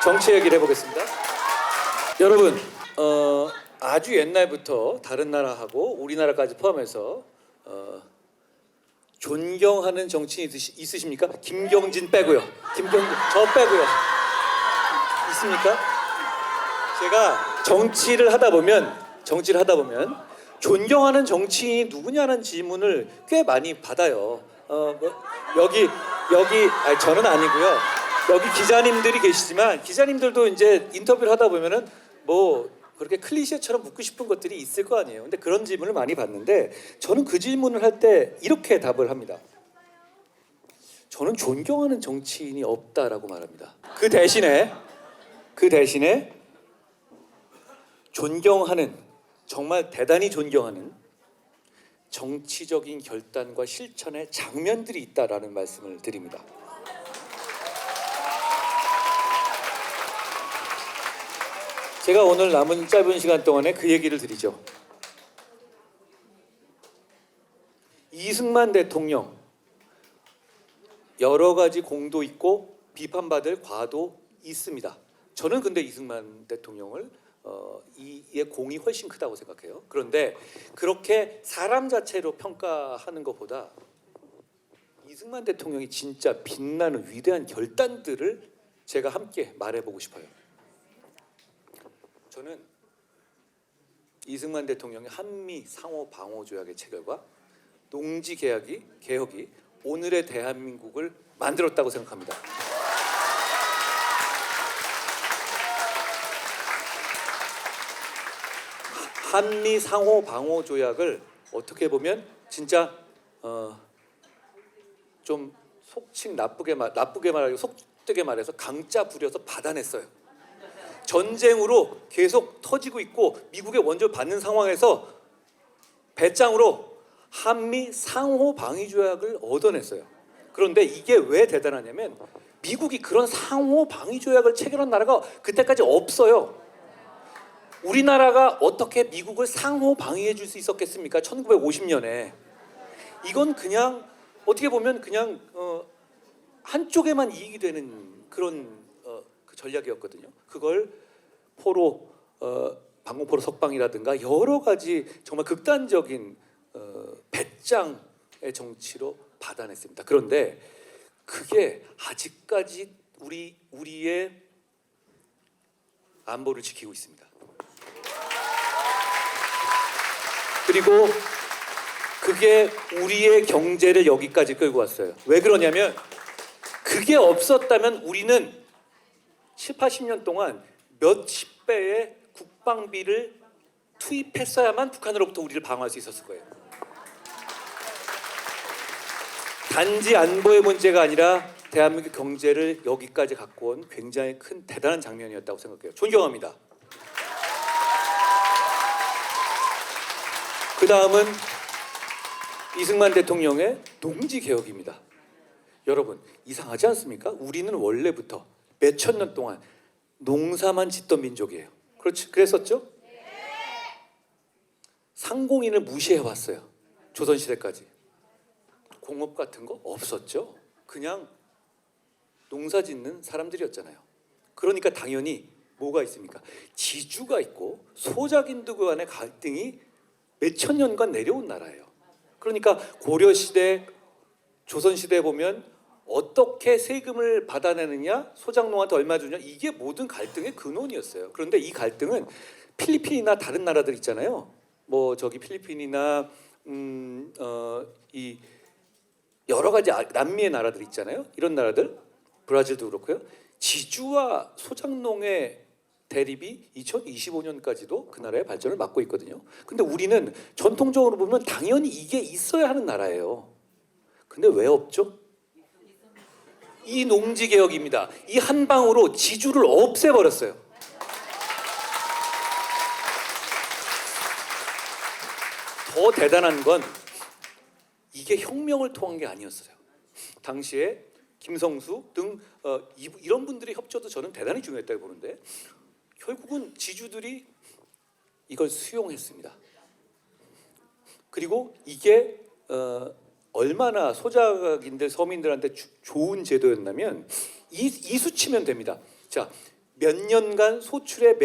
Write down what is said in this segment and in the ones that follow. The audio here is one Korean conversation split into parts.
정치 얘기를 해보겠습니다. 여러분, 아주 옛날부터 다른 나라하고 우리나라까지 포함해서 존경하는 정치인 있으십니까? 김경진 빼고요. 저 빼고요. 있습니까? 제가 정치를 하다 보면 존경하는 정치인이 누구냐는 질문을 꽤 많이 받아요. 여기 아니, 저는 아니고요. 여기 기자님들이 계시지만 기자님들도 이제 인터뷰를 하다 보면은 뭐 그렇게 클리셰처럼 묻고 싶은 것들이 있을 거 아니에요. 근데 그런 질문을 많이 받는데 저는 그 질문을 할 때 이렇게 답을 합니다. 저는 존경하는 정치인이 없다라고 말합니다. 그 대신에 존경하는, 정말 대단히 존경하는 정치적인 결단과 실천의 장면들이 있다라는 말씀을 드립니다. 제가 오늘 남은 짧은 시간 동안에 그 얘기를 드리죠. 이승만 대통령 여러 가지 공도 있고 비판받을 과도 있습니다. 저는 근데 이승만 대통령을 이의 공이 훨씬 크다고 생각해요. 그런데 그렇게 사람 자체로 평가하는 것보다 이승만 대통령이 진짜 빛나는 위대한 결단들을 제가 함께 말해보고 싶어요. 저는 이승만 대통령의 한미 상호 방호 조약의 체결과 농지 개혁이 오늘의 대한민국을 만들었다고 생각합니다. 한미 상호 방호 조약을 어떻게 보면 진짜 좀 나쁘게 말하고 속되게 말해서 강짜 부려서 받아냈어요. 전쟁으로 계속 터지고 있고 미국의 원조를 받는 상황에서 배짱으로 한미 상호 방위 조약을 얻어냈어요. 그런데 이게 왜 대단하냐면 미국이 그런 상호 방위 조약을 체결한 나라가 그때까지 없어요. 우리나라가 어떻게 미국을 상호 방위해 줄 수 있었겠습니까? 1950년에. 이건 그냥 어떻게 보면 그냥 한쪽에만 이익이 되는 그런 그 전략이었거든요. 그걸 포로 방공포로 석방이라든가 여러 가지 정말 극단적인 배짱의 정치로 받아냈습니다. 그런데 그게 아직까지 우리의 안보를 지키고 있습니다. 그리고 그게 우리의 경제를 여기까지 끌고 왔어요. 왜 그러냐면 그게 없었다면 우리는 7, 80년 동안 몇십 배의 국방비를 투입했어야만 북한으로부터 우리를 방어할 수 있었을 거예요. 단지 안보의 문제가 아니라 대한민국 경제를 여기까지 갖고 온 굉장히 큰 대단한 장면이었다고 생각해요. 존경합니다. 그 다음은 이승만 대통령의 농지 개혁입니다. 여러분 이상하지 않습니까? 우리는 원래부터 몇천 년 동안 농사만 짓던 민족이에요. 그랬었죠? 상공인을 무시해 왔어요. 조선시대까지. 공업 같은 거 없었죠. 그냥 농사 짓는 사람들이었잖아요. 그러니까 당연히 뭐가 있습니까? 지주가 있고 소작인들 간의 갈등이 몇천 년간 내려온 나라예요. 그러니까 고려시대, 조선시대에 보면 어떻게 세금을 받아내느냐, 소작농한테 얼마 주냐, 이게 모든 갈등의 근원이었어요. 그런데 이 갈등은 필리핀이나 다른 나라들 있잖아요. 뭐 저기 필리핀이나 이 여러 가지 남미의 나라들 있잖아요. 이런 나라들, 브라질도 그렇고요. 지주와 소작농의 대립이 2025년까지도 그 나라의 발전을 막고 있거든요. 근데 우리는 전통적으로 보면 당연히 이게 있어야 하는 나라예요. 근데 왜 없죠? 이 농지 개혁입니다. 이 한 방으로 지주를 없애버렸어요. 더 대단한 건 이게 혁명을 통한 게 아니었어요. 당시에 김성수 등 이런 분들의 협조도 저는 대단히 중요했다고 보는데 결국은 지주들이 이걸 수용했습니다. 그리고 이게 얼마나 소작인들 서민들한테 좋은 제도였냐면 이수치면 됩니다. 자, 몇 년간 소출의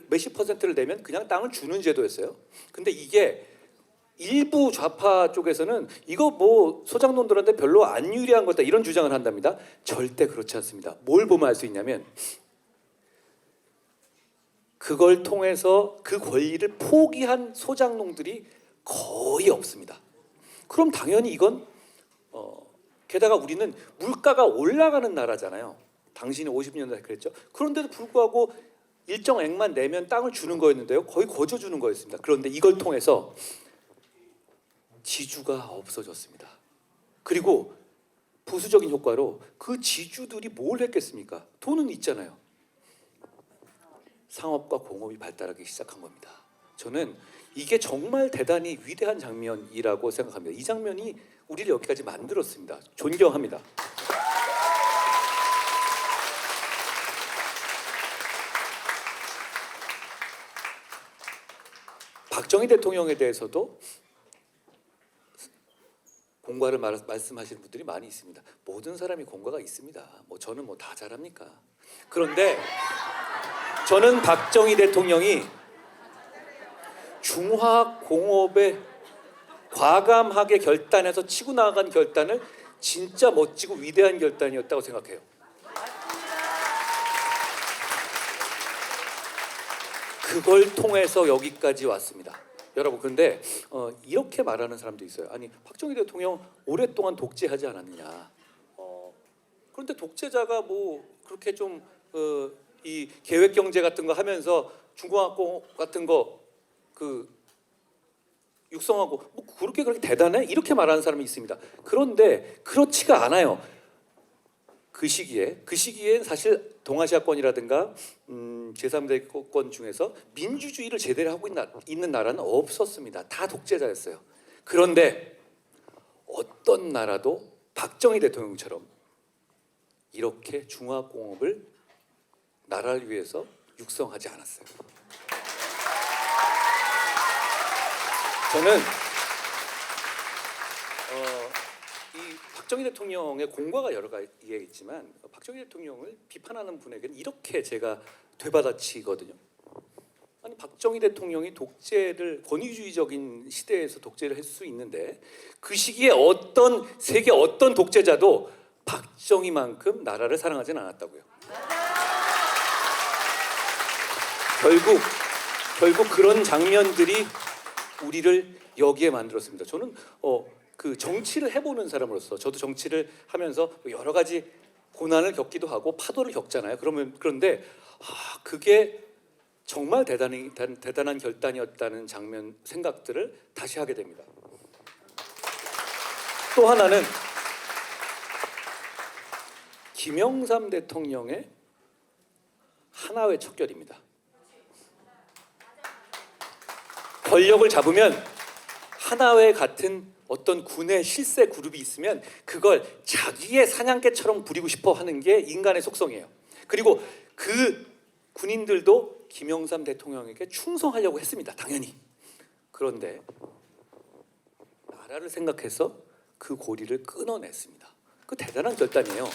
몇십 퍼센트를 내면 그냥 땅을 주는 제도였어요. 근데 이게 일부 좌파 쪽에서는 이거 뭐 소장농들한테 별로 안 유리한 거다 이런 주장을 한답니다. 절대 그렇지 않습니다. 뭘 보면 알 수 있냐면 그걸 통해서 그 권리를 포기한 소장농들이 거의 없습니다. 그럼 당연히 이건 게다가 우리는 물가가 올라가는 나라잖아요. 당신이 50년대 그랬죠. 그런데도 불구하고 일정액만 내면 땅을 주는 거였는데요. 거의 거저 주는 거였습니다. 그런데 이걸 통해서 지주가 없어졌습니다. 그리고 부수적인 효과로 그 지주들이 뭘 했겠습니까? 돈은 있잖아요. 상업과 공업이 발달하기 시작한 겁니다. 저는 이게 정말 대단히 위대한 장면이라고 생각합니다. 이 장면이 우리를 여기까지 만들었습니다. 존경합니다. 박정희 대통령에 대해서도 공과를 말씀하시는 분들이 많이 있습니다. 모든 사람이 공과가 있습니다. 뭐 저는 뭐 다 잘합니까? 그런데 저는 박정희 대통령이 중화공업에 과감하게 결단해서 치고 나간 결단을 진짜 멋지고 위대한 결단이었다고 생각해요. 그걸 통해서 여기까지 왔습니다. 여러분 그런데 이렇게 말하는 사람도 있어요. 아니 박정희 대통령 오랫동안 독재하지 않았느냐. 그런데 독재자가 뭐 그렇게 좀 이 계획 경제 같은 거 하면서 중공업공업 같은 거 그 육성하고 뭐 그렇게 대단해? 이렇게 말하는 사람이 있습니다. 그런데 그렇지가 않아요. 그 시기에 사실 동아시아권이라든가 제3대권 중에서 민주주의를 제대로 하고 있는 나라는 없었습니다. 다 독재자였어요. 그런데 어떤 나라도 박정희 대통령처럼 이렇게 중화공업을 나라를 위해서 육성하지 않았어요. 저는 이 박정희 대통령의 공과가 여러 가지가 있지만 박정희 대통령을 비판하는 분에게는 이렇게 제가 되받아치거든요. 아니 박정희 대통령이 독재를 권위주의적인 시대에서 독재를 할 수 있는데 그 시기에 세계 어떤 독재자도 박정희만큼 나라를 사랑하지는 않았다고요. 결국 그런 장면들이 우리를 여기에 만들었습니다. 저는 그 정치를 해보는 사람으로서 저도 정치를 하면서 여러 가지 고난을 겪기도 하고 파도를 겪잖아요. 그런데 그게 정말 대단한 결단이었다는 장면 생각들을 다시 하게 됩니다. 또 하나는 김영삼 대통령의 하나회 척결입니다. 권력을 잡으면 하나회 같은 어떤 군의 실세 그룹이 있으면 그걸 자기의 사냥개처럼 부리고 싶어 하는 게 인간의 속성이에요. 그리고 그 군인들도 김영삼 대통령에게 충성하려고 했습니다. 당연히. 그런데 나라를 생각해서 그 고리를 끊어냈습니다. 그 대단한 결단이에요.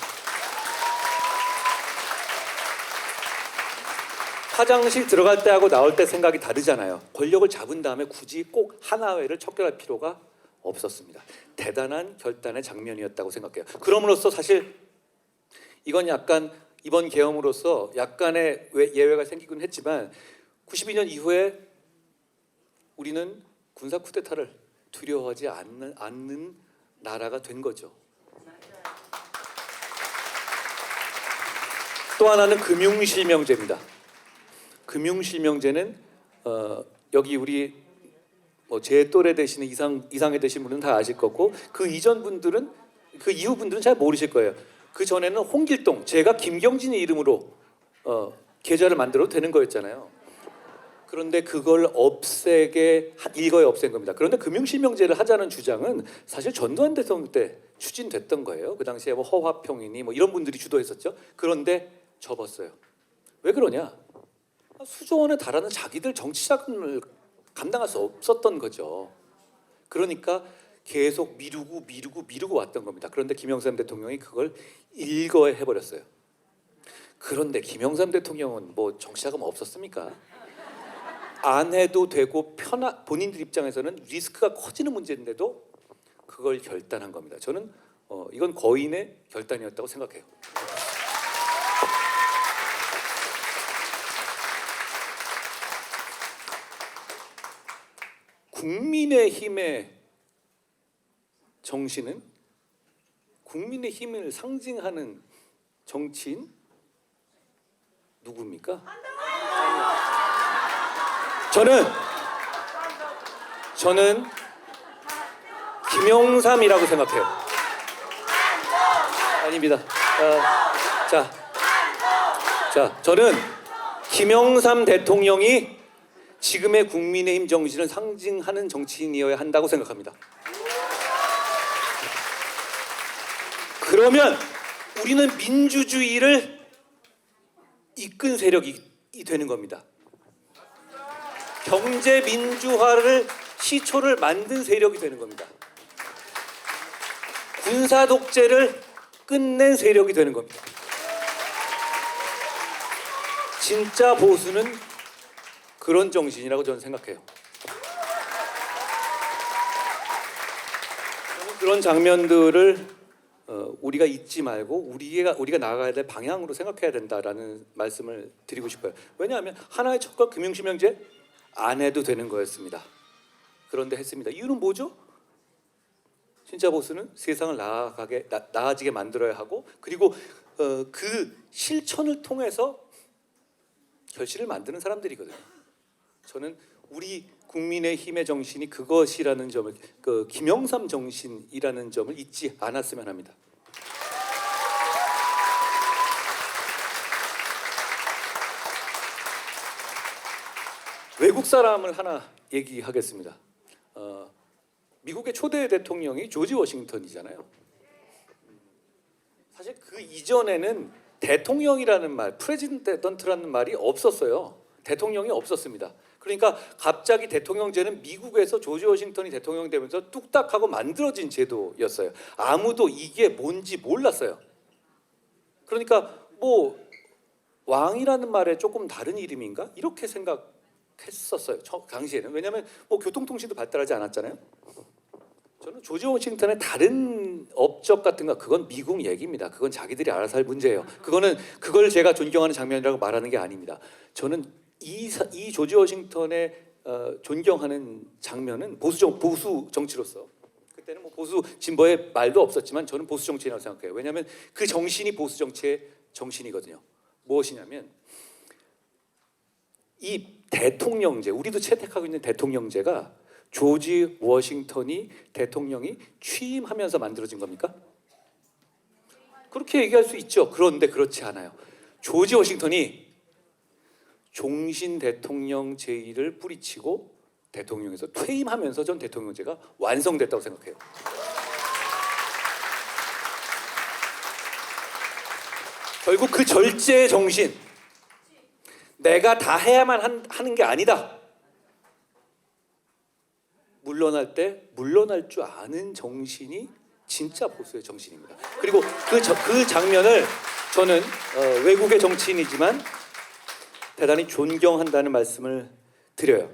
화장실 들어갈 때하고 나올 때 생각이 다르잖아요. 권력을 잡은 다음에 굳이 꼭 하나회를 척결할 필요가 없었습니다. 대단한 결단의 장면이었다고 생각해요. 그럼으로써 사실 이건 약간 이번 계엄으로서 약간의 예외가 생기긴 했지만 92년 이후에 우리는 군사 쿠데타를 두려워하지 않는 나라가 된 거죠. 또 하나는 금융실명제입니다. 금융실명제는 여기 우리 제 또래 되시는 이상에 되신 분은 다 아실 거고 그 이전 분들은 그 이후 분들은 잘 모르실 거예요. 그 전에는 홍길동 제가 김경진의 이름으로 계좌를 만들어도 되는 거였잖아요. 그런데 그걸 일거에 없앤 겁니다. 그런데 금융실명제를 하자는 주장은 사실 전두환 대통령 때 추진됐던 거예요. 그 당시에 뭐 허화평이니 뭐 이런 분들이 주도했었죠. 그런데 접었어요. 왜 그러냐? 수조 원에 달하는 자기들 정치 자금을 감당할 수 없었던 거죠. 그러니까 계속 미루고 왔던 겁니다. 그런데 김영삼 대통령이 그걸 일거에 해버렸어요. 그런데 김영삼 대통령은 뭐 정치자금 없었습니까? 안 해도 되고 본인들 입장에서는 리스크가 커지는 문제인데도 그걸 결단한 겁니다. 저는 이건 거인의 결단이었다고 생각해요. 국민의힘의 정신은 국민의힘을 상징하는 정치인 누굽니까? 저는 김영삼이라고 생각해요. 아닙니다. 저는 김영삼 대통령이 지금의 국민의힘 정신을 상징하는 정치인이어야 한다고 생각합니다. 그러면 우리는 민주주의를 이끈 세력이 되는 겁니다. 경제 민주화를 시초를 만든 세력이 되는 겁니다. 군사 독재를 끝낸 세력이 되는 겁니다. 진짜 보수는 그런 정신이라고 저는 생각해요. 그런 장면들을 우리가 잊지 말고 우리가 나아가야 될 방향으로 생각해야 된다라는 말씀을 드리고 싶어요. 왜냐하면 하나의 척과 금융실명제 안 해도 되는 거였습니다. 그런데 했습니다. 이유는 뭐죠? 진짜 보수는 세상을 나아지게 만들어야 하고, 그리고 그 실천을 통해서 결실을 만드는 사람들이거든요. 저는 우리 국민의힘의 정신이 그것이라는 점을, 그 김영삼 정신이라는 점을 잊지 않았으면 합니다. 외국 사람을 하나 얘기하겠습니다. 미국의 초대 대통령이 조지 워싱턴이잖아요. 사실 그 이전에는 대통령이라는 말, 프레지던트라는 말이 없었어요. 대통령이 없었습니다. 그러니까 갑자기 대통령제는 미국에서 조지 워싱턴이 대통령이 되면서 뚝딱하고 만들어진 제도였어요. 아무도 이게 뭔지 몰랐어요. 그러니까 뭐 왕이라는 말에 조금 다른 이름인가? 이렇게 생각했었어요. 당시에는. 왜냐하면 뭐 교통통신도 발달하지 않았잖아요. 저는 조지 워싱턴의 다른 업적 같은 거, 그건 미국 얘기입니다. 그건 자기들이 알아서 할 문제예요. 그걸 제가 존경하는 장면이라고 말하는 게 아닙니다. 저는 이 조지 워싱턴의 존경하는 장면은 보수 정치로서, 그때는 뭐 보수 진보의 말도 없었지만 저는 보수 정치라고 생각해요. 왜냐하면 그 정신이 보수 정치의 정신이거든요. 무엇이냐면 이 대통령제, 우리도 채택하고 있는 대통령제가 조지 워싱턴이 대통령이 취임하면서 만들어진 겁니까? 그렇게 얘기할 수 있죠. 그런데 그렇지 않아요. 조지 워싱턴이 종신 대통령 제의를 뿌리치고 대통령에서 퇴임하면서 전 대통령제가 완성됐다고 생각해요. 결국 그 절제의 정신, 내가 다 해야만 하는 게 아니다. 물러날 때 물러날 줄 아는 정신이 진짜 보수의 정신입니다. 그리고 그 장면을 저는 외국의 정치인이지만 대단히 존경한다는 말씀을 드려요.